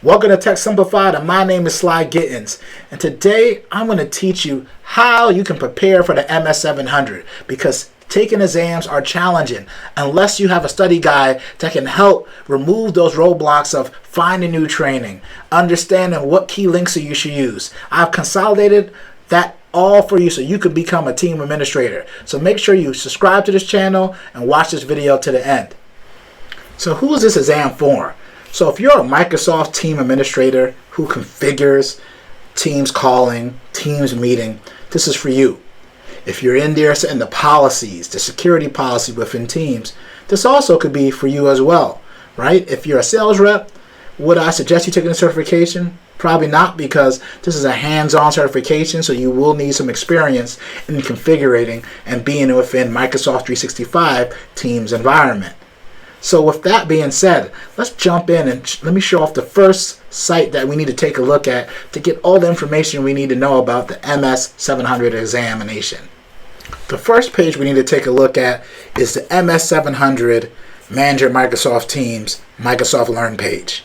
Welcome to Tech Simplified, and my name is Sly Gittins. And today I'm going to teach you how you can prepare for the MS-700, because taking exams are challenging unless you have a study guide that can help remove those roadblocks of finding new training, understanding what key links you should use. I've consolidated that all for you so you can become a team administrator. So make sure you subscribe to this channel and watch this video to the end. So who is this exam for? So if you're a Microsoft team administrator who configures Teams calling, Teams meeting, this is for you. If you're in there setting the policies, the security policy within Teams, this also could be for you as well, right? If you're a sales rep, would I suggest you taking a certification? Probably not, because this is a hands-on certification, so you will need some experience in configuring and being within Microsoft 365 Teams environment. So with that being said, let's jump in and let me show off the first site that we need to take a look at to get all the information we need to know about the MS-700 examination. The first page we need to take a look at is the MS-700 Manager Microsoft Teams Microsoft Learn page.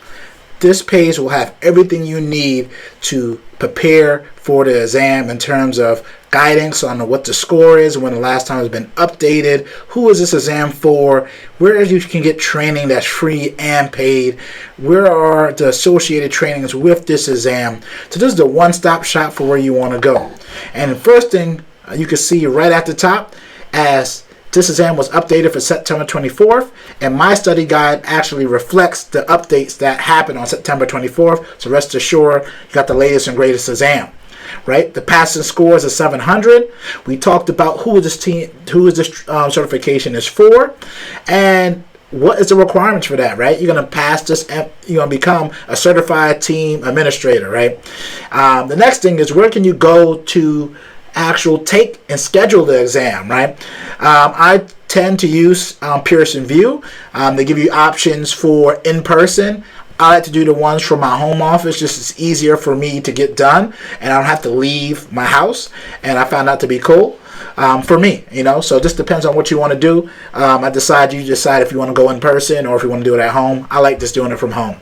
This page will have everything you need to prepare for the exam in terms of guidance on what the score is, when the last time it's been updated, who is this exam for, where you can get training that's free and paid, where are the associated trainings with this exam. So this is the one-stop shop for where you want to go. And the first thing you can see right at the top, as this exam was updated for September 24th, and my study guide actually reflects the updates that happened on September 24th. So rest assured, you got the latest and greatest exam, right? The passing scores is 700. We talked about who this certification is for, and what is the requirements for that, right? You're going to pass this, you're going to become a certified team administrator, right? The next thing is, where can you go to actual take and schedule the exam, right? I tend to use Pearson VUE. They give you options for in-person. I like to do the ones from my home office, just it's easier for me to get done, and I don't have to leave my house, and I found that to be cool for me, you know. So this depends on what you want to do. You decide if you want to go in person or if you want to do it at home. I like just doing it from home.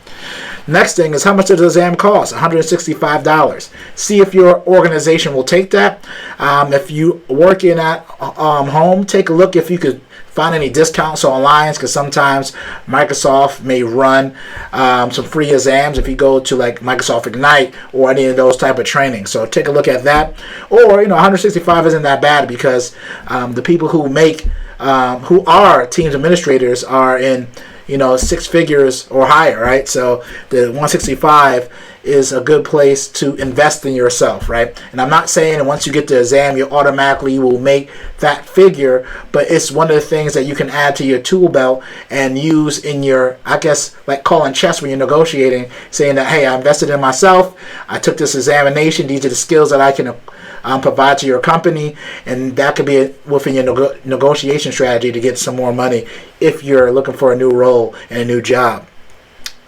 Next thing is, how much does the exam cost? $165. See if your organization will take that. If you work in at home, take a look if you could find any discounts online, because sometimes Microsoft may run some free exams if you go to like Microsoft Ignite or any of those type of trainings. So take a look at that. Or, you know, $165 isn't that bad, because the people who who are Teams administrators are in, you know, six figures or higher, right? So the 165 is a good place to invest in yourself, right? And I'm not saying that once you get the exam, you automatically will make that figure, but it's one of the things that you can add to your tool belt and use in your, I guess, like calling chess when you're negotiating, saying that, hey, I invested in myself, I took this examination, these are the skills that I can provide to your company, and that could be within your negotiation strategy to get some more money if you're looking for a new role and a new job.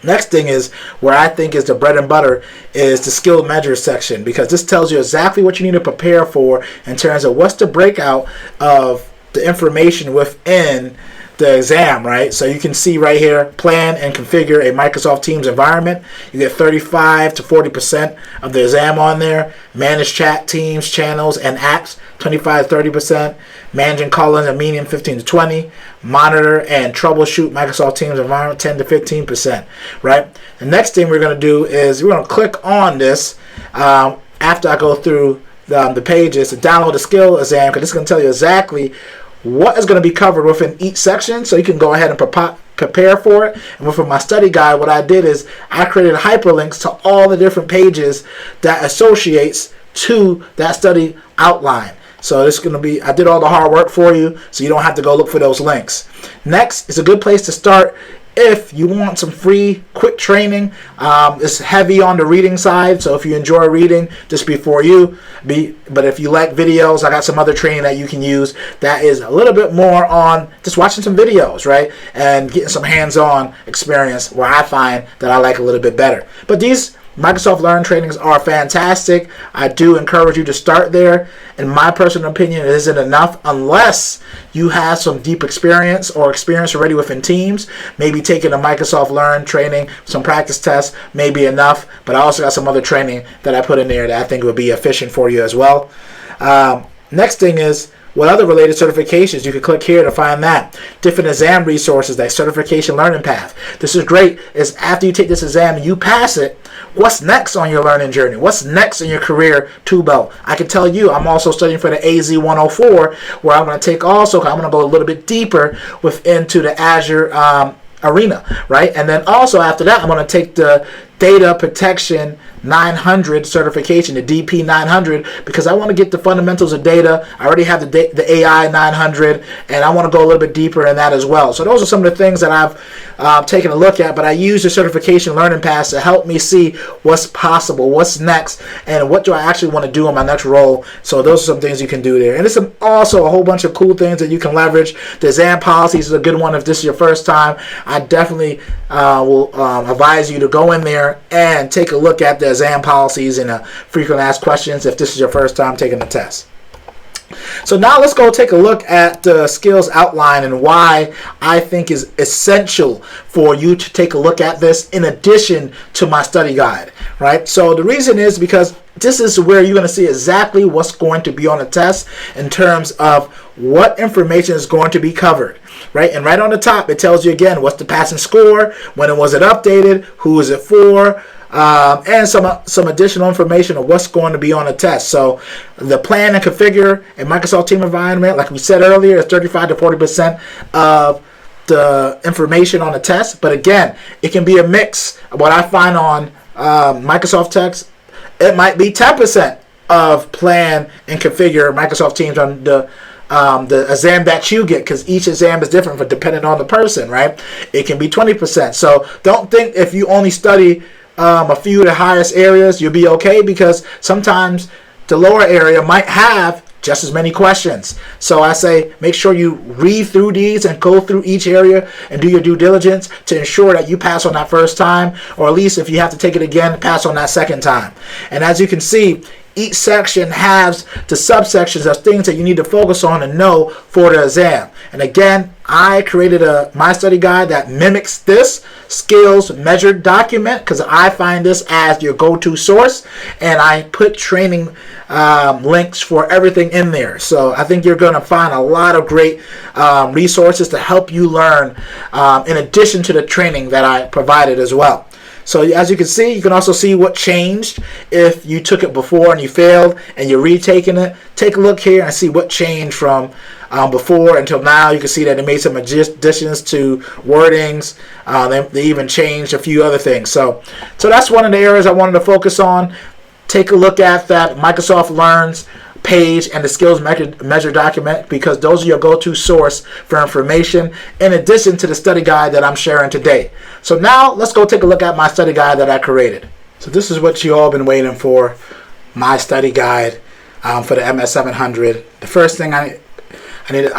Next thing is, where I think is the bread and butter, is the skill measures section, because this tells you exactly what you need to prepare for in terms of what's the breakout of the information within the exam, right? So you can see right here, plan and configure a Microsoft Teams environment. You get 35 to 40% of the exam on there. Manage chat, teams, channels, and apps, 25 to 30%. Managing call-ins and meeting, 15 to 20. Monitor and troubleshoot Microsoft Teams environment, 10 to 15%, right? The next thing we're going to do is we're going to click on this after I go through the pages to download the skill exam, because it's going to tell you exactly what is going to be covered within each section, so you can go ahead and prepare for it. And within my study guide, what I did is I created hyperlinks to all the different pages that associates to that study outline. So this is going to be, I did all the hard work for you, so you don't have to go look for those links. Next is a good place to start if you want some free, quick training. It's heavy on the reading side, so if you enjoy reading, this be for you. But if you like videos, I got some other training that you can use that is a little bit more on just watching some videos, right? And getting some hands-on experience, where I find that I like a little bit better. But these Microsoft Learn trainings are fantastic. I do encourage you to start there. In my personal opinion, it isn't enough unless you have some deep experience or experience already within Teams. Maybe taking a Microsoft Learn training, some practice tests may be enough, but I also got some other training that I put in there that I think would be efficient for you as well. Next thing is, what other related certifications? You can click here to find that. Different exam resources like Certification Learning Path. This is great. Is after you take this exam and you pass it, what's next on your learning journey? What's next in your career tool belt? I can tell you, I'm also studying for the AZ-104, where I'm going to take also, I'm going to go a little bit deeper into the Azure arena, right? And then also after that, I'm going to take the Data Protection 900 certification, the DP 900, because I want to get the fundamentals of data. I already have the AI 900, and I want to go a little bit deeper in that as well. So those are some of the things that I've taken a look at, but I use the certification learning paths to help me see what's possible, what's next, and what do I actually want to do in my next role. So those are some things you can do there. And there's also a whole bunch of cool things that you can leverage. The exam policies is a good one if this is your first time. I definitely will advise you to go in there and take a look at the exam policies and frequently asked questions if this is your first time taking the test. So now let's go take a look at the skills outline and why I think is essential for you to take a look at this in addition to my study guide, right? So the reason is because this is where you're going to see exactly what's going to be on the test in terms of what information is going to be covered, right? And right on the top, it tells you again, what's the passing score, when was it updated, who is it for, and some additional information of what's going to be on the test. So the plan and configure a Microsoft Team environment, like we said earlier, is 35 to 40% of the information on the test. But again, it can be a mix. What I find on Microsoft Text, it might be 10% of plan and configure Microsoft Teams on the exam that you get, because each exam is different but depending on the person, right? It can be 20%. So don't think if you only study a few of the highest areas, you'll be okay, because sometimes the lower area might have just as many questions. So I say make sure you read through these and go through each area and do your due diligence to ensure that you pass on that first time, or at least if you have to take it again, pass on that second time. And as you can see, each section has the subsections of things that you need to focus on and know for the exam. And again, I created my study guide that mimics this skills measured document, because I find this as your go-to source, and I put training links for everything in there. So I think you're going to find a lot of great resources to help you learn in addition to the training that I provided as well. So as you can see, you can also see what changed if you took it before and you failed and you're retaking it. Take a look here and see what changed from before until now. You can see that they made some additions to wordings. They even changed a few other things. So that's one of the areas I wanted to focus on. Take a look at that Microsoft Learns page and the skills measure document, because those are your go-to source for information in addition to the study guide that I'm sharing today. So now let's go take a look at my study guide that I created. So this is what you all been waiting for, my study guide for the MS-700. The first thing I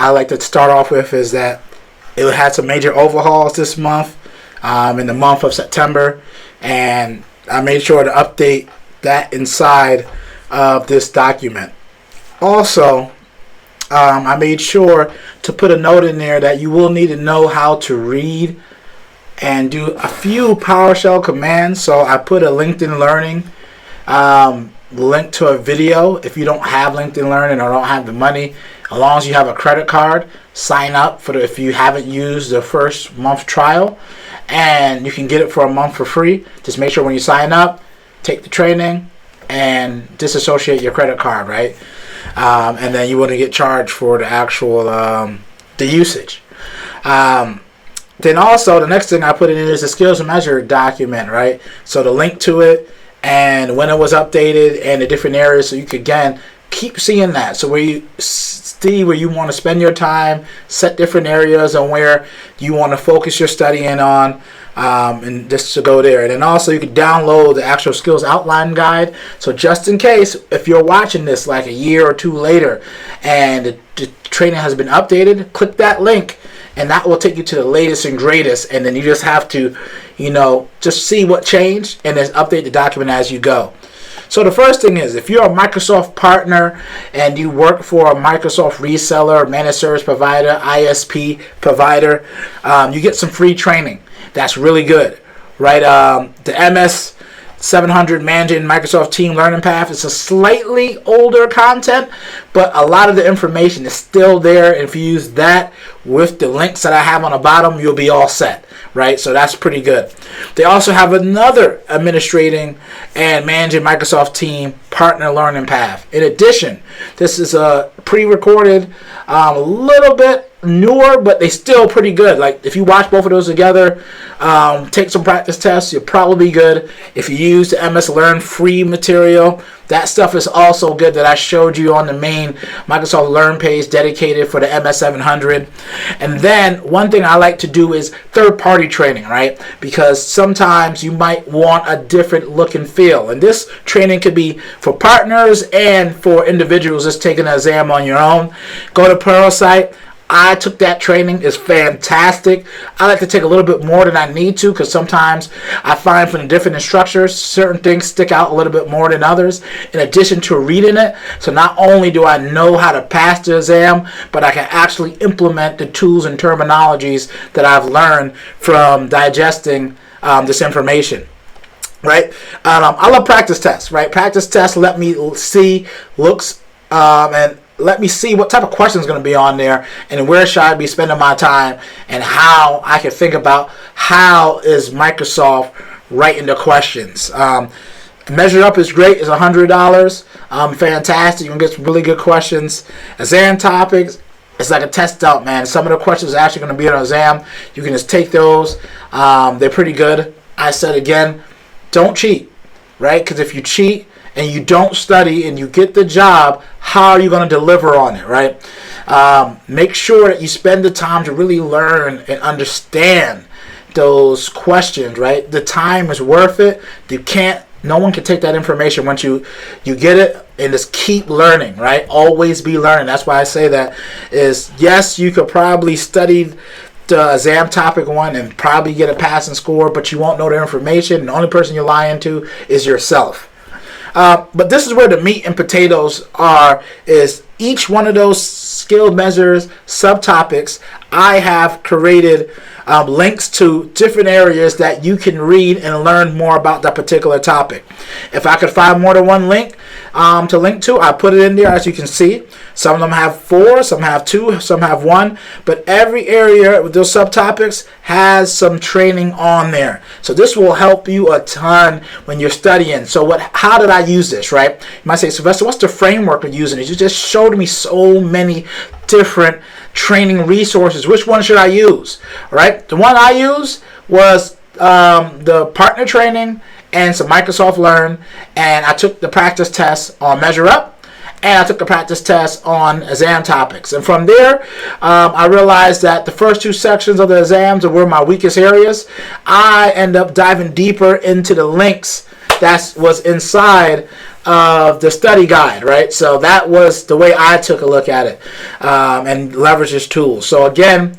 like to start off with is that it had some major overhauls this month, in the month of September, and I made sure to update that inside of this document. Also, I made sure to put a note in there that you will need to know how to read and do a few PowerShell commands. So I put a LinkedIn Learning link to a video. If you don't have LinkedIn Learning or don't have the money, as long as you have a credit card, sign up for if you haven't used the first month trial, and you can get it for a month for free. Just make sure when you sign up, take the training and disassociate your credit card, right? And then you wouldn't get charged for the actual the usage. Then also the next thing I put in is the skills measure document, right? So the link to it and when it was updated and the different areas, so you could again keep seeing that. So where you see where you want to spend your time, set different areas on where you want to focus your studying on. And just to go there. And then also you can download the actual skills outline guide. So just in case, if you're watching this like a year or two later and the training has been updated, click that link and that will take you to the latest and greatest, and then you just have to, just see what changed and then update the document as you go. So the first thing is, if you're a Microsoft partner and you work for a Microsoft reseller, managed service provider, ISP provider, you get some free training. That's really good, right? The MS-700 Managing Microsoft Team Learning Path is a slightly older content, but a lot of the information is still there. And if you use that with the links that I have on the bottom, you'll be all set, right? So that's pretty good. They also have another administrating and managing Microsoft Team Partner Learning Path. In addition, this is a pre-recorded, a little bit newer, but they still pretty good. Like if you watch both of those together, take some practice tests, you'll probably be good. If you use the MS Learn free material, that stuff is also good that I showed you on the main Microsoft Learn page dedicated for the MS-700. And then one thing I like to do is third-party training, right? Because sometimes you might want a different look and feel. And this training could be for partners and for individuals just taking an exam on your own. Go to Pluralsight. I took that training. It's fantastic. I like to take a little bit more than I need to because sometimes I find from the different instructors, certain things stick out a little bit more than others in addition to reading it. So not only do I know how to pass the exam, but I can actually implement the tools and terminologies that I've learned from digesting this information. Right? I love practice tests, right? Practice tests let me see and let me see what type of questions going to be on there and where should I be spending my time and how I can think about how is Microsoft writing the questions. Measure Up is great. It's $100. Fantastic. You can get some really good questions. Exam topics. It's like a test out, man. Some of the questions are actually going to be on an exam. You can just take those. They're pretty good. I said again, don't cheat, right? Because if you cheat and you don't study and you get the job, how are you going to deliver on it, right? Make sure that you spend the time to really learn and understand those questions, right? The time is worth it. No one can take that information once you get it, and just keep learning, right? Always be learning. That's why I say that is, yes, you could probably study the exam topic one and probably get a passing score, but you won't know the information, and the only person you're lying to is yourself. But this is where the meat and potatoes are, is each one of those skill measures, subtopics, I have created links to different areas that you can read and learn more about that particular topic. If I could find more than one link to link to, I put it in there, as you can see. Some of them have 4, some have 2, some have 1, but every area with those subtopics has some training on there. So this will help you a ton when you're studying. So how did I use this, right? You might say, Sylvester, what's the framework of using it? You just showed me so many different training resources. Which one should I use? All right, the one I used was the partner training and some Microsoft Learn, and I took the practice test on Measure Up, and I took the practice test on exam topics. And from there, I realized that the first 2 sections of the exams were my weakest areas. I end up diving deeper into the links that was inside of the study guide, right? So that was the way I took a look at it and leverage this tool. So again,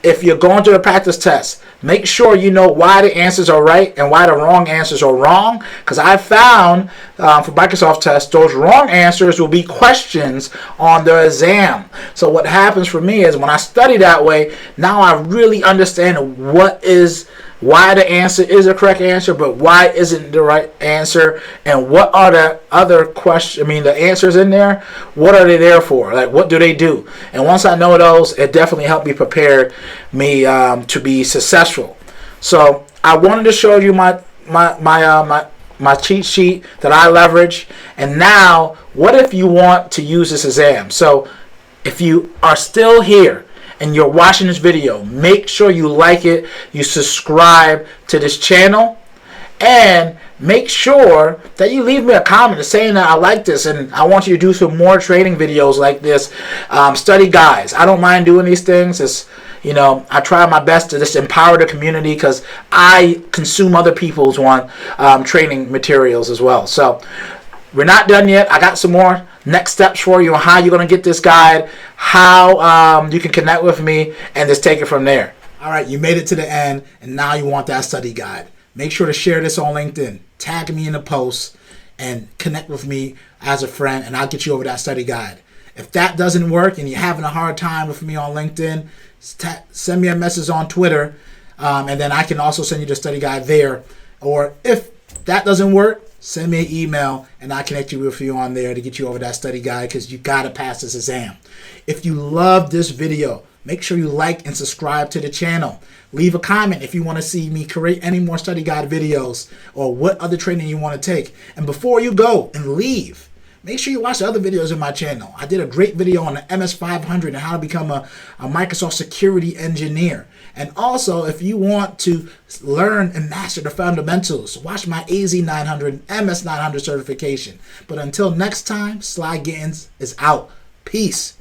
if you're going through the practice test, make sure you know why the answers are right and why the wrong answers are wrong. Because I found for Microsoft tests, those wrong answers will be questions on the exam. So what happens for me is when I study that way, now I really understand why the answer is a correct answer, but why isn't the right answer, and what are the other questions, the answers in there, what are they there for? Like, what do they do? And once I know those, it definitely helped me prepare me to be successful. So I wanted to show you my cheat sheet that I leverage. And now, what if you want to use this exam? So if you are still here and you're watching this video, make sure you like it, you subscribe to this channel, and make sure that you leave me a comment saying that I like this and I want you to do some more training videos like this, study guides. I don't mind doing these things. It's, I try my best to just empower the community because I consume other people's training materials as well. So we're not done yet. I got some more next steps for you on how you're going to get this guide, how you can connect with me, and just take it from there. All right, you made it to the end, and now you want that study guide. Make sure to share this on LinkedIn. Tag me in the post and connect with me as a friend, and I'll get you over that study guide. If that doesn't work and you're having a hard time with me on LinkedIn, send me a message on Twitter, and then I can also send you the study guide there. Or if that doesn't work, send me an email, and I'll connect you with you on there to get you over that study guide, because you got to pass this exam. If you love this video, make sure you like and subscribe to the channel. Leave a comment if you want to see me create any more study guide videos or what other training you want to take. And before you go and leave, make sure you watch the other videos in my channel. I did a great video on the MS-700 and how to become a Microsoft security engineer. And also, if you want to learn and master the fundamentals, watch my AZ-900 and MS-900 certification. But until next time, Sly Gittens is out. Peace.